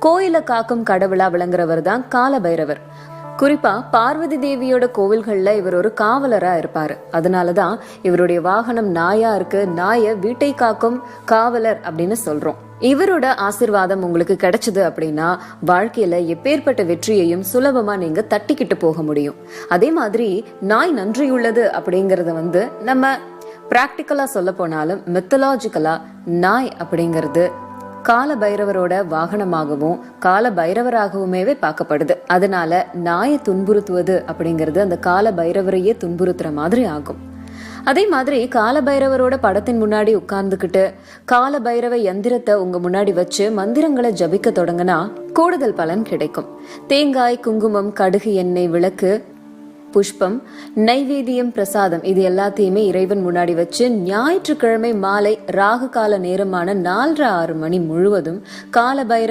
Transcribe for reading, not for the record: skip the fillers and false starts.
கோயில காக்கும் கடவுளா விளங்குறவர் தான் கால பைரவர். குறிப்பா பார்வதி தேவியோட கோவில்கள்ல இவர் ஒரு காவலரா இருப்பாரு. அதனாலதான் இவருடைய வாகனம் நாயா இருக்கு. நாய வீட்டை காக்கும் காவலர் அப்படின்னு சொல்றோம். இவரோட ஆசிர்வாதம் உங்களுக்கு கிடைச்சது அப்படின்னா வாழ்க்கையில எப்பேற்பட்ட வெற்றியையும் சுலபமா நீங்க தட்டிக்கிட்டு போக முடியும். அதே மாதிரி நாய் நன்றியுள்ளது அப்படிங்கறத நம்ம பிராக்டிக்கலா சொல்ல போனாலும் மித்தலாஜிக்கலா நாய் அப்படிங்கிறது கால பைரவரோட வாகனமாகவும் கால பைரவராகவுமே பார்க்கப்படுது. அதனால நாயை துன்புறுத்துவது அப்படிங்கிறது அந்த கால பைரவரையே துன்புறுத்துற மாதிரி ஆகும். அதே மாதிரி கால பைரவரோட படத்தின் முன்னாடி உட்கார்ந்துகிட்டு கால பைரவ யந்திரத்தை உங்க முன்னாடி வச்சு மந்திரங்களை ஜபிக்க தொடங்கினா கூடுதல் பலன் கிடைக்கும். தேங்காய், குங்குமம், கடுகு எண்ணெய், விளக்கு, புஷ்பம், நைவேத்தியம், பிரசாதம் இது எல்லாத்தையுமே இறைவன் முன்னாடி வச்சு ஞாயிற்றுக்கிழமை மாலை ராகு கால நேரமான 4:30 மணி முழுவதும் கால பைரவ